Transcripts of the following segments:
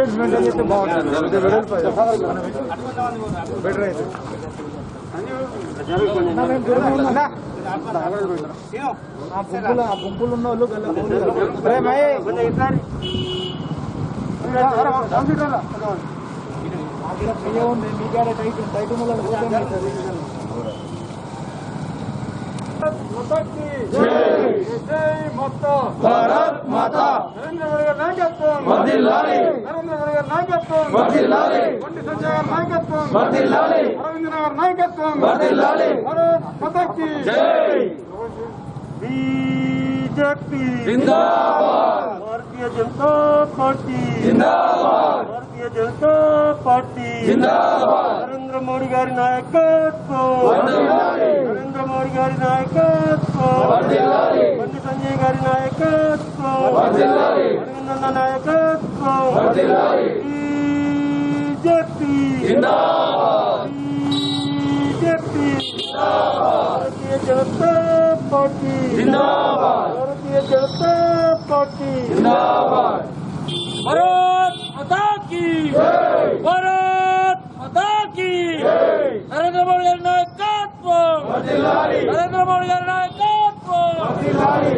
Distance maintain చేస్తే బాగుంటుంది. Better అయితే ఆ గుంపులు ఉన్న వాళ్ళు ఉంది మీకాడ టైట్ టైట్ भारत माता नरेंद्र मोदी गाరి నాయకత్వం వర్ధిల్లాలి నరేంద్ర మోడీ గారి నాయకత్వం వర్ధిల్లాలి బండి సంజయ్ గారి నాయకత్వం వర్ధిల్లాలి అరవింద్ గారి నాయకత్వం వర్ధిల్లాలి భారత్ మాతా కీ జై बीजेपी जिंदाबाद भारतीय जनता पार्टी जिंदाबाद भारतीय जनता पार्टी जिंदाबाद नरेंद्र मोदी गाరి నాయకత్వం వర్ధిల్లాలి నరేంద్ర మోడీ గారి నాయకత్వం వర్ధిల్లాలి బండి సంజయ్ గారి నాయకత్వం వర్ధిల్లాలి అరవింద్ నాయకత్వం వర్ధిల్లాలి बीजेपी जिंदाबाद बीजेपी भारतीय जनता पार्टी जिंदाबाद भारतीय जनता पार्टी जिंदाबाद भारत माता की जय भारत माता की जय नरेंद्र मोदी गाరి నాయకత్వం వర్ధిల్లాలి नरेंद्र मोदी गाరి నాయకత్వం వర్ధిల్లాలి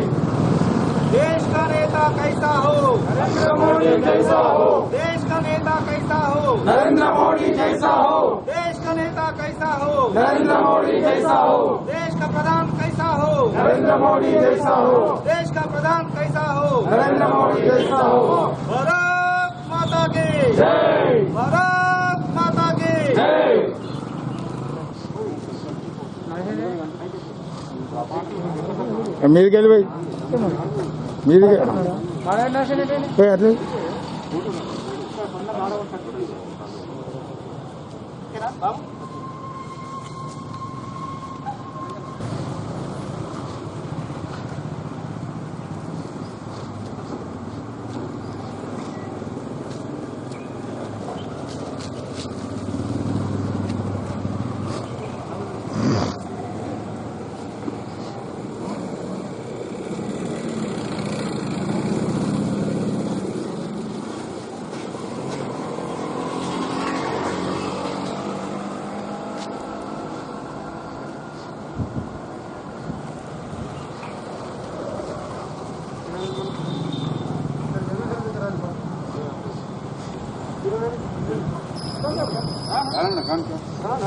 देश का नेता कैसा हो नरेंद्र मोदी जैसा हो देश का नेता कैसा हो नरेंद्र मोदी जैसा हो देश का नेता कैसा हो नरेंद्र मोदी जैसा हो देश का प्रधान कैसा हो नरेंद्र मोदी जैसा हो देश का प्रधान कैसा हो नरेंद्र मोदी जैसा हो भारत माता की जय भारत माता की जय మీదికి వెళ్ళిపోయి మీదికి పోయి అట్లా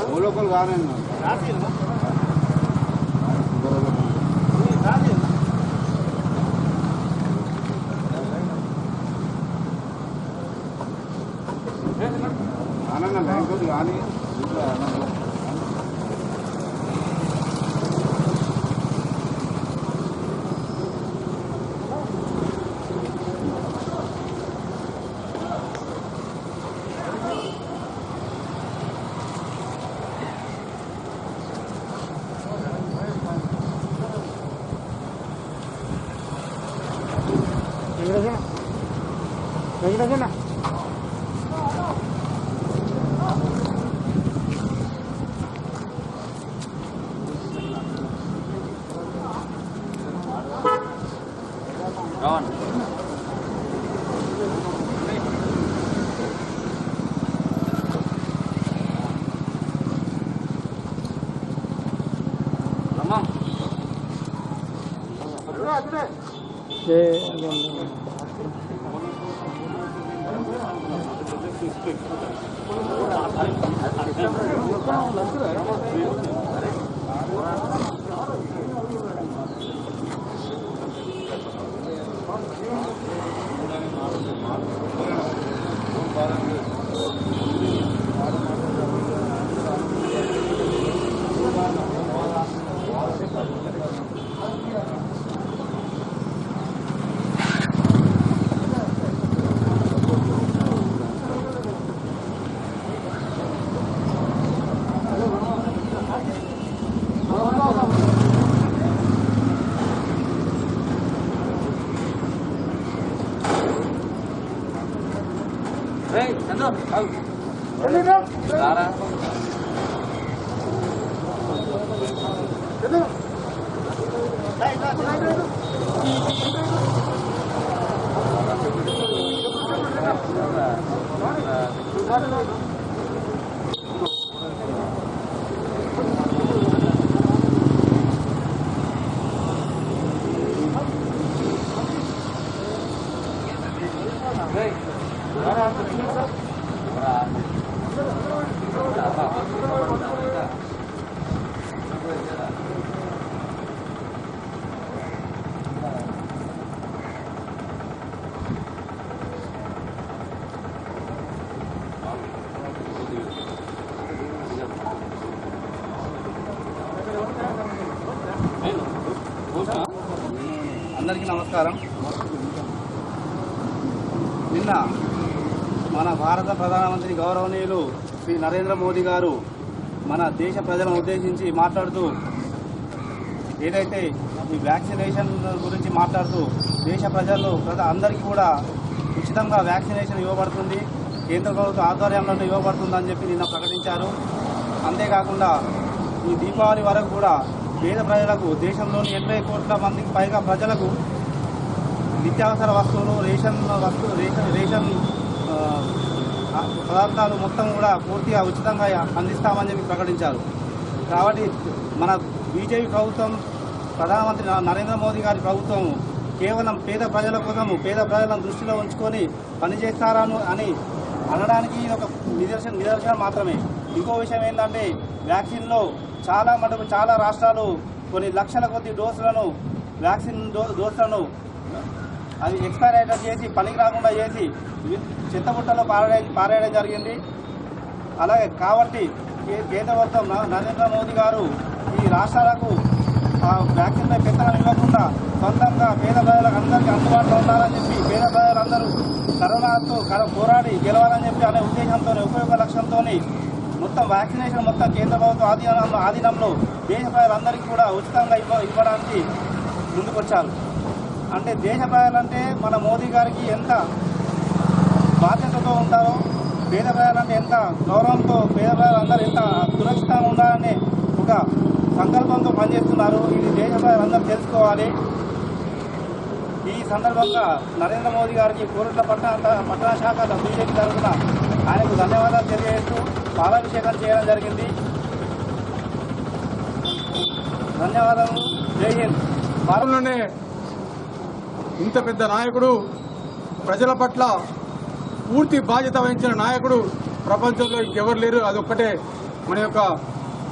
वो लोग गा रहे हैं आनंद बैंक को गाने వెంకటేశ్వర Hey, అందరికీ నమస్కారం. నిన్న మన భారత ప్రధానమంత్రి గౌరవనీయులు శ్రీ నరేంద్ర మోదీ గారు మన దేశ ప్రజలను ఉద్దేశించి మాట్లాడుతూ ఏదైతే ఈ వ్యాక్సినేషన్ గురించి మాట్లాడుతూ దేశ ప్రజలు అందరికీ కూడా ఉచితంగా వ్యాక్సినేషన్ ఇవ్వబడుతుంది, కేంద్ర ప్రభుత్వ ఆధ్వర్యంలో ఇవ్వబడుతుందని చెప్పి నిన్న ప్రకటించారు. అంతేకాకుండా ఈ దీపావళి వరకు కూడా పేద ప్రజలకు దేశంలోని 80 కోట్ల మందికి పైగా ప్రజలకు నిత్యావసర వస్తువులు రేషన్ పదార్థాలు మొత్తం కూడా పూర్తిగా ఉచితంగా అందిస్తామని చెప్పి ప్రకటించారు. కాబట్టి మన బీజేపీ ప్రభుత్వం ప్రధానమంత్రి నరేంద్ర మోదీ గారి ప్రభుత్వం కేవలం పేద ప్రజల కోసము పేద ప్రజలను దృష్టిలో ఉంచుకొని పనిచేస్తారని అని అనడానికి ఒక నిదర్శనం మాత్రమే. ఇంకో విషయం ఏంటంటే వ్యాక్సిన్లో చాలా రాష్ట్రాలు కొన్ని లక్షల కొద్ది వ్యాక్సిన్ డోసులను అది ఎక్స్పైర్ అయ్యేటట్టు చేసి పనికి రాకుండా చేసి చెత్తబుట్టలో పారేయడం జరిగింది. అలాగే కాబట్టి కేంద్ర ప్రభుత్వం నరేంద్ర మోదీ గారు ఈ రాష్ట్రాలకు వ్యాక్సిన్పై పెత్తనం ఇవ్వకుండా సొంతంగా పేద ప్రజలకు అందరికీ అందుబాటులో ఉండాలని చెప్పి పేద ప్రజలందరూ కరోనాతో పోరాడి గెలవాలని చెప్పి అనే ఉద్దేశంతో ఉపయోగ లక్ష్యంతో మొత్తం వ్యాక్సినేషన్ మొత్తం కేంద్ర ప్రభుత్వం ఆధీనంలో దేశ ప్రజలందరికీ కూడా ఉచితంగా ఇవ్వడానికి ముందుకొచ్చారు. అంటే దేశ ప్రజలంటే మన మోదీ గారికి ఎంత బాధ్యతతో ఉంటారో, పేద ప్రజలంటే ఎంత గౌరవంతో పేద ప్రజలందరూ ఎంత సురక్షితంగా ఉండాలనే ఒక సంకల్పంతో పనిచేస్తున్నారు. ఇది దేశ ప్రజలందరూ తెలుసుకోవాలి. ఈ సందర్భంగా నరేంద్ర మోదీ గారికి కోరుట్ల పట్టణ శాఖ బీజేపీ తరఫున ఆయనకు ధన్యవాదాలు తెలియజేస్తూ పాలాభిషేకం చేయడం జరిగింది. ధన్యవాదాలు. జై హింద్. భారతంలోనే ఇంత పెద్ద నాయకుడు, ప్రజల పట్ల పూర్తి బాధ్యత వహించిన నాయకుడు ప్రపంచంలో ఇంకెవరు లేరు. అదొక్కటే మన యొక్క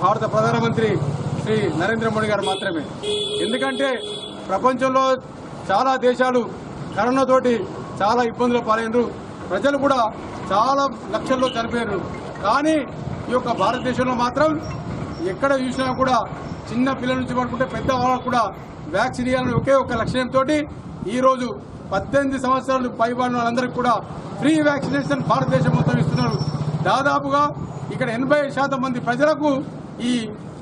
భారత ప్రధానమంత్రి శ్రీ నరేంద్ర మోడీ గారు మాత్రమే. ఎందుకంటే ప్రపంచంలో చాలా దేశాలు కరోనాతోటి చాలా ఇబ్బందులు పాలైనరు, ప్రజలు కూడా చాలా లక్షల్లో చనిపోయారు. కానీ ఈ యొక్క భారతదేశంలో మాత్రం ఎక్కడ చూసినా కూడా చిన్న పిల్లల నుంచి పడుకుంటే పెద్ద వాళ్ళకు కూడా వ్యాక్సిన్ ఇవ్వాలని ఒకే ఒక లక్ష్యంతో ఈరోజు 18 సంవత్సరాలు పైబడిన వాళ్ళందరికీ కూడా ఫ్రీ వ్యాక్సినేషన్ భారతదేశం మొత్తం ఇస్తున్నారు. దాదాపుగా ఇక్కడ 80% మంది ప్రజలకు ఈ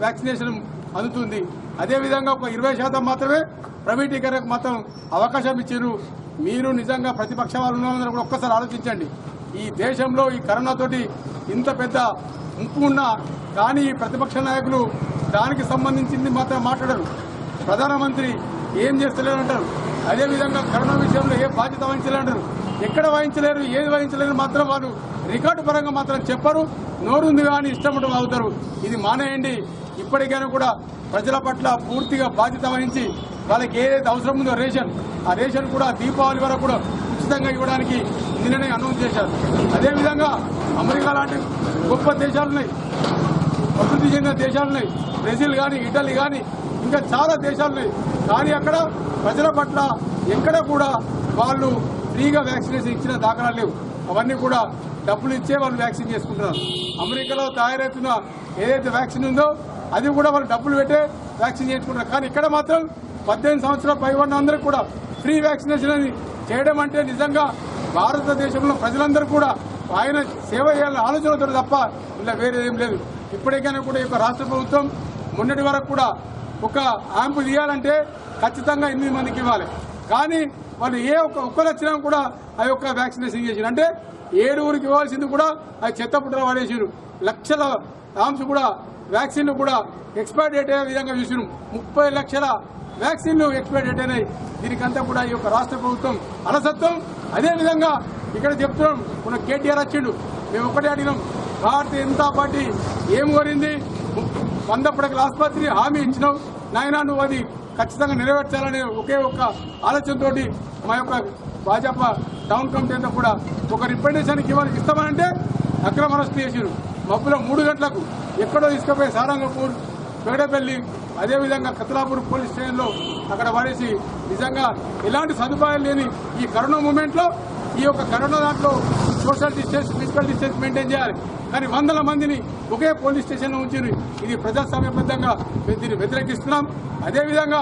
వ్యాక్సినేషన్ అందుతుంది. అదేవిధంగా ఒక 20% మాత్రమే ప్రైవేటీకరణకు మాత్రం అవకాశం ఇచ్చారు. మీరు నిజంగా ప్రతిపక్ష వాళ్ళు ఉన్నందరూ కూడా ఒక్కసారి ఆలోచించండి. ఈ దేశంలో ఈ కరోనాతోటి ఇంత పెద్ద ముప్పు ఉన్నా కానీ ఈ ప్రతిపక్ష నాయకులు దానికి సంబంధించింది మాత్రం మాట్లాడరు. ప్రధానమంత్రి ఏం చేస్తలేరంటారు. అదేవిధంగా కరోనా విషయంలో ఏ బాధ్యత వహించలేరంటారు. ఎక్కడ వహించలేరు, ఏది వహించలేరు మాత్రం వాళ్ళు రికార్డు పరంగా మాత్రం చెప్పరు. నోరుంది కానీ ఇష్టపడడం అవుతారు. ఇది మానేయండి. ఇప్పటికైనా కూడా ప్రజల పట్ల పూర్తిగా బాధ్యత వహించి వాళ్ళకి ఏదైతే అవసరం ఉందో ఆ రేషన్ కూడా దీపావళి వరకు కూడా ఉచితంగా ఇవ్వడానికి నిన్ననే అనౌన్స్ చేశారు. అదేవిధంగా అమెరికా లాంటి గొప్ప దేశాలున్నాయి, అభివృద్ధి చెందిన దేశాలున్నాయి, బ్రెజిల్ కానీ ఇటలీ కానీ ఇంకా చాలా దేశాలున్నాయి. కానీ అక్కడ ప్రజల పట్ల ఎక్కడ కూడా వాళ్ళు ఫ్రీగా వ్యాక్సినేషన్ ఇచ్చిన దాఖలాలు లేవు. అవన్నీ కూడా డబ్బులు ఇచ్చే వాళ్ళు వ్యాక్సిన్ చేసుకుంటున్నారు. అమెరికాలో తయారవుతున్న ఏదైతే వ్యాక్సిన్ ఉందో అది కూడా వాళ్ళు డబ్బులు పెట్టే వ్యాక్సిన్ చేసుకుంటున్నారు. కానీ ఇక్కడ మాత్రం 18 సంవత్సరాల పైబడిన అందరికీ కూడా ఫ్రీ వ్యాక్సినేషన్ అని చేయడం అంటే నిజంగా భారతదేశంలో ప్రజలందరూ కూడా ఆయన సేవ చేయాలనే ఆలోచనతో తప్ప ఇలా వేరే ఏం లేదు. ఇప్పటికైనా కూడా ఈ రాష్ట్ర ప్రభుత్వం మొన్నటి వరకు కూడా ఒక యాంపు తీయాలంటే ఖచ్చితంగా 8 మందికి ఇవ్వాలి. కానీ వాళ్ళు ఒక్కరు వచ్చినా కూడా ఆ యొక్క వ్యాక్సినేషన్ చేసారు. అంటే 7 ఇవ్వాల్సింది కూడా అది చెత్తపుట్టలో పడేసారు. లక్షల యాంప్స్ కూడా వ్యాక్సిన్లు కూడా ఎక్స్పైర్ డేట్ అయ్యే విధంగా చూసినాం. 30 లక్షల వ్యాక్సిన్లు ఎక్స్పైర్ డేట్ అయినాయి. దీనికంతా కూడా ఈ యొక్క రాష్ట్ర ప్రభుత్వం అలసత్వం. అదేవిధంగా ఇక్కడ చెప్తున్నాం, మన కేటీఆర్ వచ్చిండు, మేము ఒకటే అడిగినాం, భారతీయ జనతా పార్టీ ఏం కోరింది? 100 పడకల ఆసుపత్రి హామీ ఇచ్చినావు నాయన, నువ్వు అది ఖచ్చితంగా నెరవేర్చాలనే ఒకే ఒక్క ఆలోచనతో మా యొక్క భాజపా టౌన్ కమిటీ అంతా కూడా ఒక రిప్రజెంటేషన్ ఇస్తామనంటే అక్రమ అరెస్ట్ చేసిరు. మబ్బులో 3 గంటలకు ఎక్కడో తీసుకుపోయి సారంగపూర్, పేడపల్లి, అదేవిధంగా కత్లాపూర్ పోలీస్ స్టేషన్లో అక్కడ పడేసి నిజంగా ఎలాంటి సదుపాయాలు లేని ఈ కరోనా మూమెంట్లో ఈ యొక్క కరోనా దాంట్లో social distance, physical distance maintain చేయాలి. కానీ 100 మందిని ఒకే పోలీస్ స్టేషన్లో ఉంచి ఇది ప్రజాస్వామ్యబద్ధంగా దీన్ని వ్యతిరేకిస్తున్నాం. అదేవిధంగా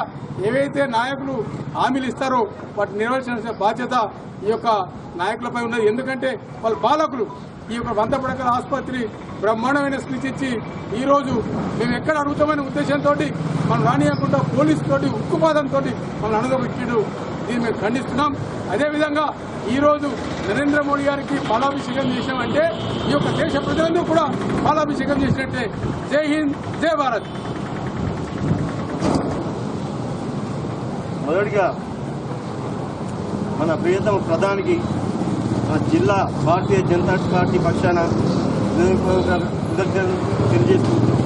ఏవైతే నాయకులు హామీలు ఇస్తారో వాటిని నెరవేర్చాల్సిన బాధ్యత ఈ యొక్క నాయకులపై ఉన్నది. ఎందుకంటే వాళ్ళు పాలకులు. ఈ యొక్క 100 పడకల ఆసుపత్రి బ్రహ్మాండమైన స్పీచ్ ఇచ్చి ఈరోజు మేము ఎక్కడ అడుగుతామనే ఉద్దేశంతో మనం రానియకుండా పోలీసు తోటి ఉక్కుపాదంతో మనం అనుభవించడు. దీన్ని మేము ఖండిస్తున్నాం. అదేవిధంగా ఈరోజు నరేంద్ర మోడీ గారికి పాలాభిషేకం చేశామంటే ఈ యొక్క దేశ ప్రజలందరూ కూడా పాలాభిషేకం చేసినట్టే. జై హింద్, జై భారత్. మొదటిగా మన ప్రియతమ ప్రధానికి మన జిల్లా భారతీయ జనతా పార్టీ పక్షాన కృతజ్ఞతలు తెలియజేస్తున్నాం.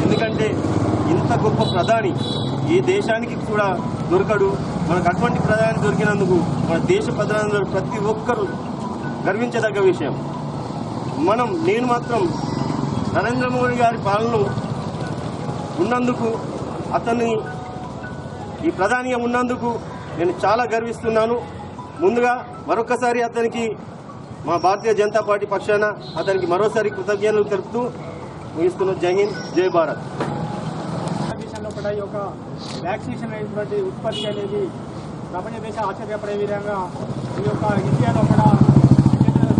ఎందుకంటే ఇంత గొప్ప ప్రధాని ఈ దేశానికి కూడా దొరకడు. మనకు అటువంటి ప్రధాని దొరికినందుకు మన దేశ ప్రధానులు ప్రతి ఒక్కరూ గర్వించదగ్గ విషయం. నేను మాత్రం నరేంద్ర మోడీ గారి పాలన ఉన్నందుకు, అతన్ని ఈ ప్రధానిగా ఉన్నందుకు నేను చాలా గర్విస్తున్నాను. ముందుగా మరొకసారి అతనికి మా భారతీయ జనతా పార్టీ పక్షాన అతనికి మరోసారి కృతజ్ఞతలు తెలుపుతూ ముగిస్తున్నాను. జై హింద్, జై భారత్. దేశంలో కూడా ఈ యొక్క వ్యాక్సినేషన్ అనేటువంటి ఉత్పత్తి అనేది ప్రపంచ దేశ ఆశ్చర్యపడే విధంగా ఈ యొక్క ఇండియాలో కూడా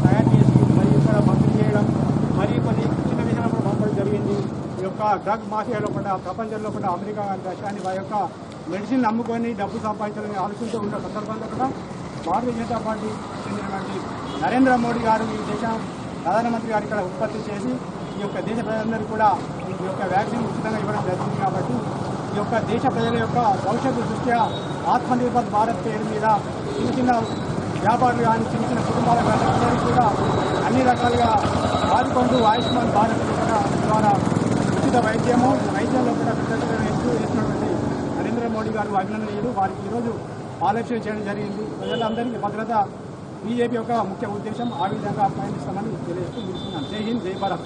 తయారు చేసి మరియు ఇక్కడ పంపిణీ చేయడం, మరియు కొన్ని చిన్న దేశాల్లో కూడా పంపడం జరిగింది. ఈ యొక్క డ్రగ్ మాఫియాలో కూడా ప్రపంచంలో కూడా అమెరికా కానీ వారి యొక్క మెడిసిన్ నమ్ముకొని డబ్బు సంపాదించాలని ఆలోచనతో ఉన్న సందర్భంలో కూడా భారతీయ జనతా పార్టీ చెందినటువంటి నరేంద్ర మోడీ గారు ఈ దేశ ప్రధానమంత్రి గారు ఇక్కడ ఉత్పత్తి చేసి ఈ యొక్క దేశ ప్రజలందరికీ కూడా ఈ యొక్క వ్యాక్సిన్ ఉచితంగా ఇవ్వడం జరిగింది. కాబట్టి ఈ యొక్క దేశ ప్రజల యొక్క భవిష్యత్తు దృష్ట్యా ఆత్మనిర్భర్ భారత్ పేరు మీద చిన్న చిన్న వ్యాపారులు కానీ చిన్న చిన్న కుటుంబాల కానీ అందరికీ కూడా అన్ని రకాలుగా ఆదుకుంటూ ఆయుష్మాన్ భారత్ ద్వారా ఉచిత వైద్యంలో కూడా వేసినటువంటి నరేంద్ర మోడీ గారు అభినందనీయులు. వారికి ఈరోజు ఆలోచన చేయడం జరిగింది. ప్రజలందరికీ భద్రత బీజేపీ యొక్క ముఖ్య ఉద్దేశం. ఆ విధంగా పయనిస్తామని తెలియజేస్తూ ముగిస్తున్నాను. జై హింద్, జై భారత్.